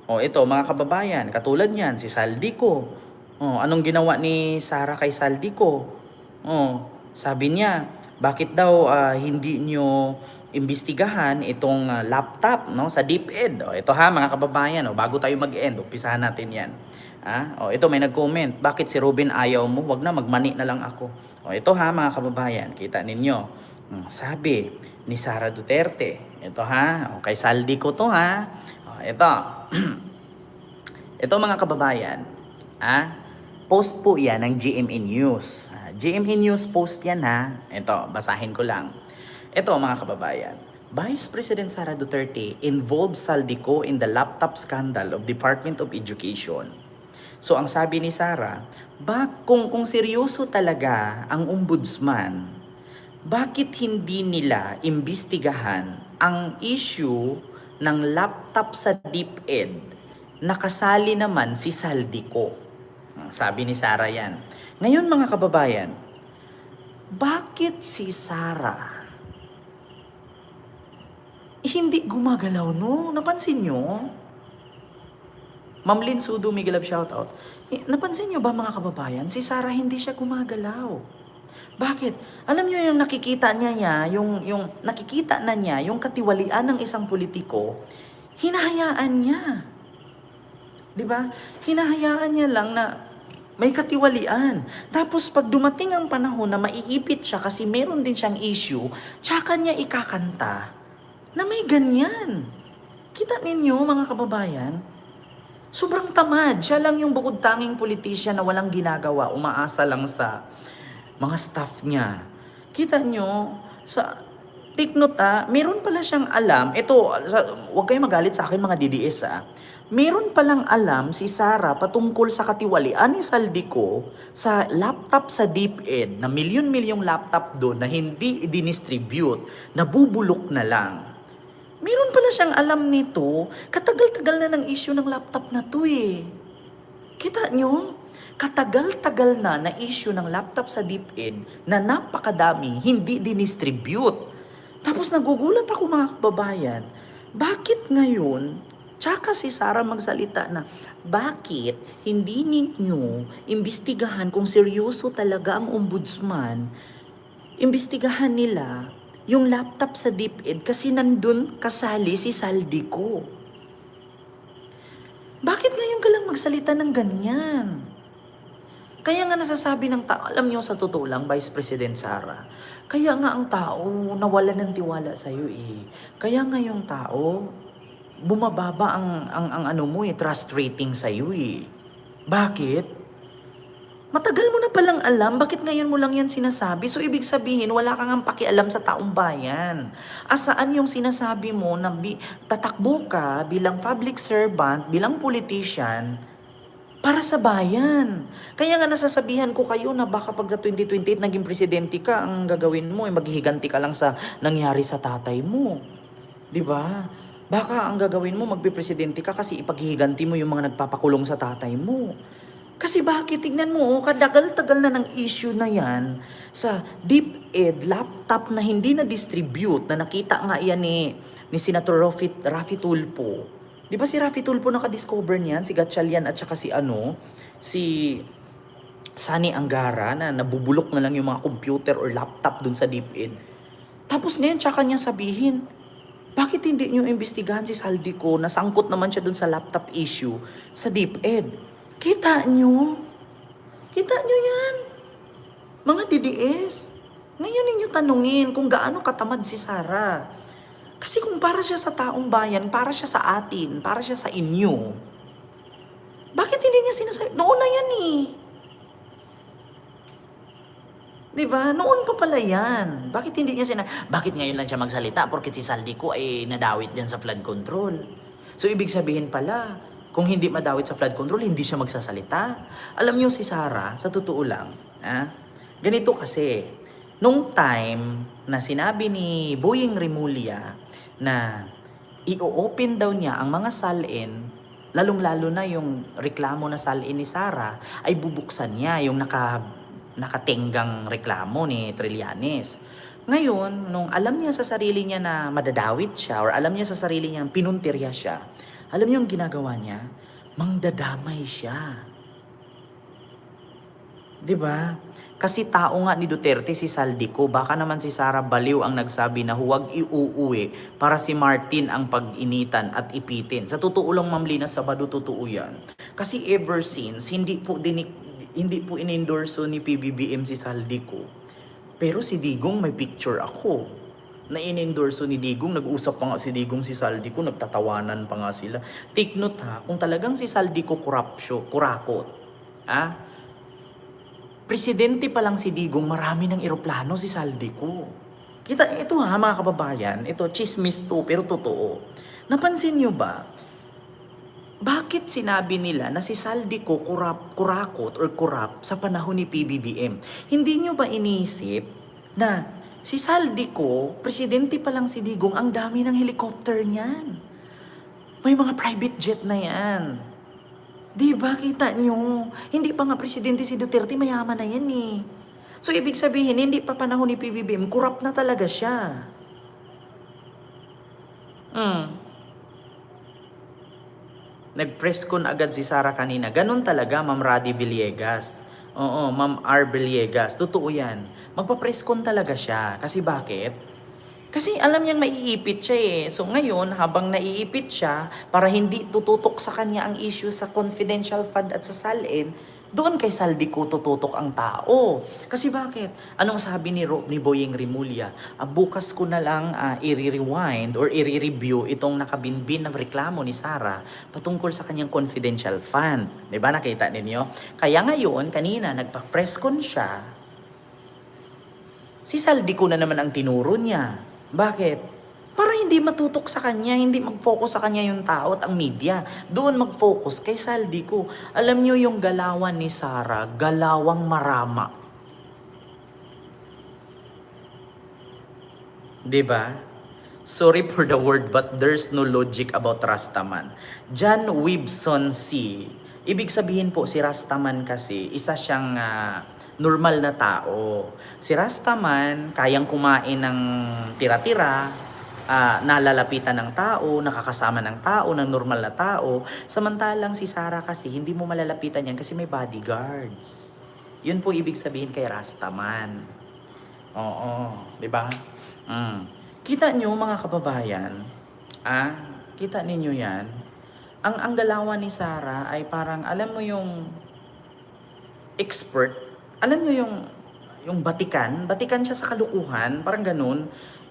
O ito mga kababayan, katulad niyan, si Saldico. Anong ginawa ni Sara kay Saldico? Sabi niya, bakit daw hindi nyo imbestigahan itong laptop no sa DepEd. Ito ha mga kababayan, bago tayo mag-end, umpisahan natin 'yan. Ito may nag-comment, bakit si Ruben ayaw mo? Wag na, magmani na lang ako. Ito ha mga kababayan, kita ninyo. Sabi ni Sara Duterte, ito ha, kay Saldico to ha. Ito. Ito mga kababayan, post po yan ng GMA News. GMA News post yan ha. Ito, basahin ko lang. Ito mga kababayan, Vice President Sara Duterte involved Saldico in the laptop scandal of Department of Education. So ang sabi ni Sara, kung seryoso talaga ang ombudsman, bakit hindi nila imbestigahan ang issue ng laptop sa DepEd? Nakasali naman si Saldico. Sabi ni Sara yan. Ngayon mga kababayan, bakit si Sara hindi gumagalaw no? Napansin nyo? Ma'am Lynn Sudo, Miguel Love, shoutout. Napansin nyo ba mga kababayan? Si Sara hindi siya gumagalaw. Bakit? Alam nyo yung nakikita niya, yung nakikita na niya, yung katiwalian ng isang politiko, hinahayaan niya. 'Di ba? Hinahayaan niya lang na may katiwalian. Tapos pag dumating ang panahon na maiipit siya kasi meron din siyang issue, tsaka niya ikakanta na may ganyan. Kita ninyo mga kababayan, sobrang tamad. Siya lang yung bukod tanging politisyan na walang ginagawa, umaasa lang sa mga staff niya. Kita nyo, take note meron pala siyang alam, wag kayong magalit sa akin mga DDS meron palang alam si Sara patungkol sa katiwalian ni Saldico sa laptop sa DepEd, na milyon-milyong laptop doon na hindi i-distribute, nabubulok na lang. Meron pala siyang alam nito, katagal-tagal na ng issue ng laptop na to eh. Kita nyo? Katagal-tagal na issue ng laptop sa DepEd na napakadami, hindi dinistribute. Tapos nagugulat ako mga kababayan, bakit ngayon, tsaka si Sara magsalita na, bakit hindi ninyo imbestigahan kung seryoso talaga ang ombudsman, imbestigahan nila yung laptop sa DepEd kasi nandun kasali si Saldico. Bakit ngayon ka lang magsalita ng ganyan? Kaya nga nasasabi ng tao, alam niyo sa totoo lang, Vice President Sara, kaya nga ang tao nawala ng tiwala sa iyo eh. Kaya nga yung tao bumababa ang trust rating sa iyo eh. Bakit? Matagal mo na palang alam, bakit ngayon mo lang yan sinasabi? So ibig sabihin, wala kang ang pakialam sa taong bayan. Asaan yung sinasabi mo na tatakbo ka bilang public servant, bilang politician, para sa bayan. Kaya nga nasasabihan ko kayo na baka pag 2028 naging presidente ka, ang gagawin mo ay maghihiganti ka lang sa nangyari sa tatay mo. 'Di ba? Baka ang gagawin mo magpipresidente ka kasi ipaghihiganti mo yung mga nagpapakulong sa tatay mo. Kasi bakit? Tignan mo, kadagal-tagal na ng issue na yan sa DepEd laptop na hindi na-distribute, na nakita nga yan ni Senator Raffy Tulfo. Di ba si Raffy Tulfo nakadiscover niyan? Si Gatchalian at saka si Sani Angara na nabubulok na lang yung mga computer or laptop dun sa DepEd. Tapos ngayon tsaka niya sabihin, bakit hindi niyo imbestigahan si Saldico na sangkot naman siya dun sa laptop issue sa DepEd? Kita nyo? Kita nyo yan? Mga DDS, ngayon ninyo tanungin kung gaano katamad si Sara. Kasi kung para siya sa taong bayan, para siya sa atin, para siya sa inyo, bakit hindi niya sinasabi? Noon na yan eh. Diba? Noon pa pala yan. Bakit hindi niya bakit ngayon lang siya magsalita? Porque si Saldico ay nadawit dyan sa flood control. So ibig sabihin pala, kung hindi madawit sa flood control, hindi siya magsasalita. Alam niyo si Sara, sa totoo lang, ganito kasi, nung time na sinabi ni Boying Remulla na i-open daw niya ang mga salin, lalong-lalo na yung reklamo na salin ni Sara, ay bubuksan niya yung nakatenggang reklamo ni Trillanes. Ngayon, nung alam niya sa sarili niya na madadawit siya or alam niya sa sarili niya pinuntirya siya, Alam niyo yung ginagawa niya? Mangdadamay siya. 'Di ba? Kasi tao nga ni Duterte si Saldico, baka naman si Sara Baliw ang nagsabi na huwag iuuwi para si Martin ang pag-initan at ipitin. Sa totoo lang Ma'am Lina Sabado, totoo yan. Kasi ever since, hindi po inendorso ni PBBM si Saldico. Pero si Digong may picture ako na inendorso ni Digong, nag-usap pa nga si Digong si Saldico, nagtatawanan pa nga sila. Take note ha, kung talagang si Saldico kurakot, ha? Presidente pa lang si Digong, marami ng eroplano si Saldico. Kita, ito ha mga kababayan, ito chismis to pero totoo. Napansin nyo ba, bakit sinabi nila na si Saldico kurakot or kurap sa panahon ni PBBM? Hindi nyo ba iniisip na si Saldico, presidente pa lang si Digong, ang dami ng helicopter niyan. May mga private jet na yan. Di ba kita nyo? Hindi pa nga presidente si Duterte, mayaman na yan eh. So ibig sabihin, hindi pa panahon ni PBBM, corrupt na talaga siya. Nag-press con agad si Sara kanina. Ganun talaga, Ma'am Radi Villegas. Oo, Ma'am R. Villegas. Totoo yan. Magpa-press con talaga siya. Kasi bakit? Kasi alam niyang maiipit siya eh. So ngayon, habang naiipit siya, para hindi tututok sa kanya ang issue sa confidential fund at sa salin, doon kay Saldico tututok ang tao. Kasi bakit? Anong sabi ni Boyeng Rimulya? Bukas ko na lang i-rewind or i-review itong nakabinbin na reklamo ni Sara patungkol sa kanyang confidential fund. Diba nakita ninyo? Kaya ngayon, kanina nagpa-press con siya, si Saldico na naman ang tinuro niya. Bakit? Para hindi matutok sa kanya, hindi mag-focus sa kanya yung tao at ang media. Doon mag-focus kay Saldico. Alam niyo yung galawan ni Sara, galawang marama. 'Di ba? Sorry for the word but there's no logic about Rastaman. John Wibson C. Ibig sabihin po si Rastaman kasi isa siyang normal na tao. Si Rastaman kayang kumain ng tira-tira, nalalapitan ng tao, nakakasama ng tao, ng normal na tao. Samantalang si Sara kasi, hindi mo malalapitan yan kasi may bodyguards. Yun po ibig sabihin kay Rastaman. Oo, di ba? Kita nyo mga kababayan, kita ninyo yan, ang galawan ni Sara ay parang, alam mo yung expert, alam nyo yung Batikan siya sa kalukuhan, parang ganun.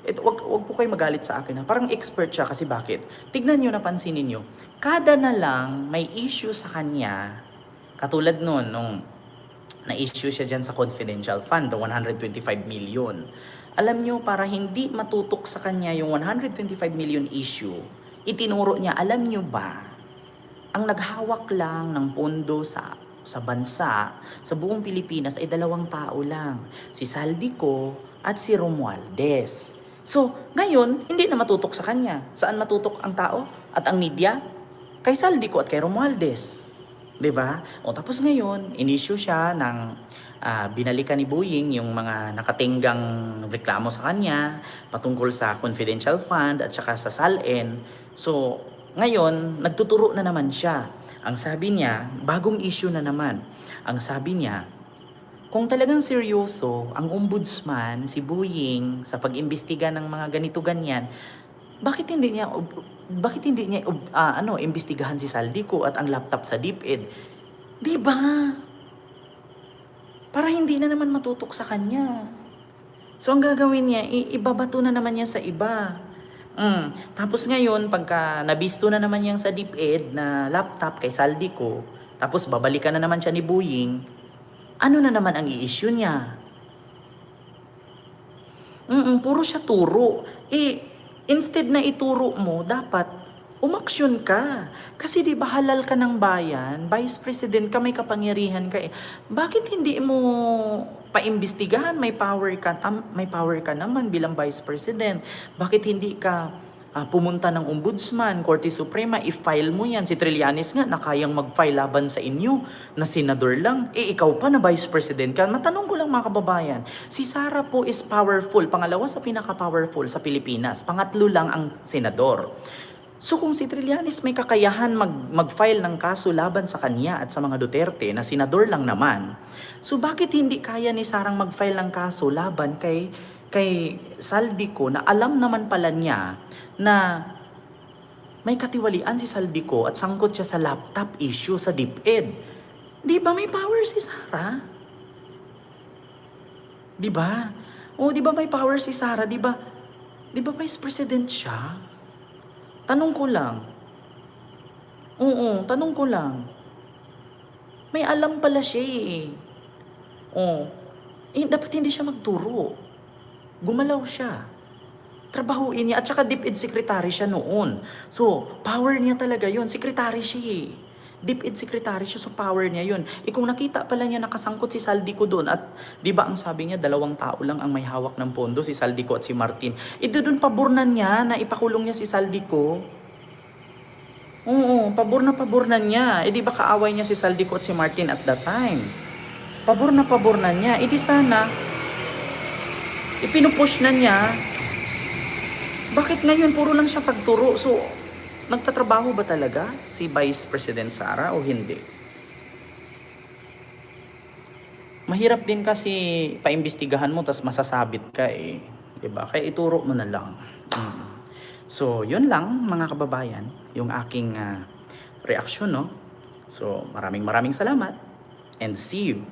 Wag po kayo magalit sa akin ha. Parang expert siya kasi bakit? Tignan nyo, napansin niyo. Kada na lang may issue sa kanya, katulad nun, nung na-issue siya dyan sa confidential fund, the 125 million. Alam nyo, para hindi matutok sa kanya yung 125 million issue, itinuro niya, alam nyo ba, ang naghawak lang ng pondo sa bansa, sa buong Pilipinas ay 2 tao lang. Si Saldico at si Romualdez. So, ngayon, hindi na matutok sa kanya. Saan matutok ang tao at ang media? Kay Saldico at kay Romualdez. 'Di ba? O tapos ngayon, inisyu siya ng binalikan ni Boying yung mga nakatinggang reklamo sa kanya patungkol sa confidential fund at saka sa SALN. So, ngayon, nagtuturo na naman siya. Ang sabi niya, bagong issue na naman. Ang sabi niya, kung talagang seryoso ang ombudsman, si Boying, sa pag-imbestiga ng mga ganito-ganyan, bakit hindi niya imbestigahan si Saldico at ang laptop sa DepEd? 'Di ba? Para hindi na naman matutok sa kanya. So ang gagawin niya, ibabato na naman niya sa iba. Tapos ngayon, pagka nabisto na naman niya sa DepEd na laptop kay Saldico, tapos babalikan na naman siya ni Boying, ano na naman ang i-issue niya? Puro siya turo. Instead na ituro mo, dapat umaksyon ka. Kasi di ba halal ka ng bayan, Vice President ka, may kapangyarihan ka eh. Bakit hindi mo paimbestigahan? May power ka naman bilang Vice President. Bakit hindi ka pumunta ng Ombudsman, Korte Suprema, i-file mo yan. Si Trillanes nga, na kayang mag-file laban sa inyo, na senador lang. Ikaw pa na Vice President ka. Matanong ko lang mga kababayan, si Sara po is powerful. Pangalawa sa pinaka-powerful sa Pilipinas. Pangatlo lang ang senador. So kung si Trillanes may kakayahan mag-file ng kaso laban sa kanya at sa mga Duterte na senador lang naman, so bakit hindi kaya ni Sarang mag-file ng kaso laban kay Saldico na alam naman pala niya na may katiwalian si Saldico at sangkot siya sa laptop issue sa DepEd. Di ba may power si Sara? Di ba? O di ba may power si Sara? Di ba? Di ba vice president siya? Tanong ko lang. Oo, tanong ko lang. May alam pala siya eh. Oh, dapat hindi siya magturo. Gumalaw siya. Trabahuin niya. At saka DepEd secretary siya noon. So, power niya talaga yun. Secretary siya eh. DepEd secretary siya, so power niya yun. Kung nakita pala niya nakasangkot si Saldico doon at di ba ang sabi niya 2 tao lang ang may hawak ng pondo, si Saldico at si Martin. Doon pabornan niya na ipakulong niya si Saldico. Oo, pabornan niya. Di ba kaaway niya si Saldico at si Martin at that time? Pabornan niya. Di sana ipinupush na niya. Bakit ngayon puro lang siya pagturo? So, nagtatrabaho ba talaga si Vice President Sara o hindi? Mahirap din kasi paimbestigahan mo tas masasabit ka eh. 'Di ba? Kaya ituro mo na lang. So, yun lang mga kababayan, yung aking reaksyon, no? So, maraming salamat and see you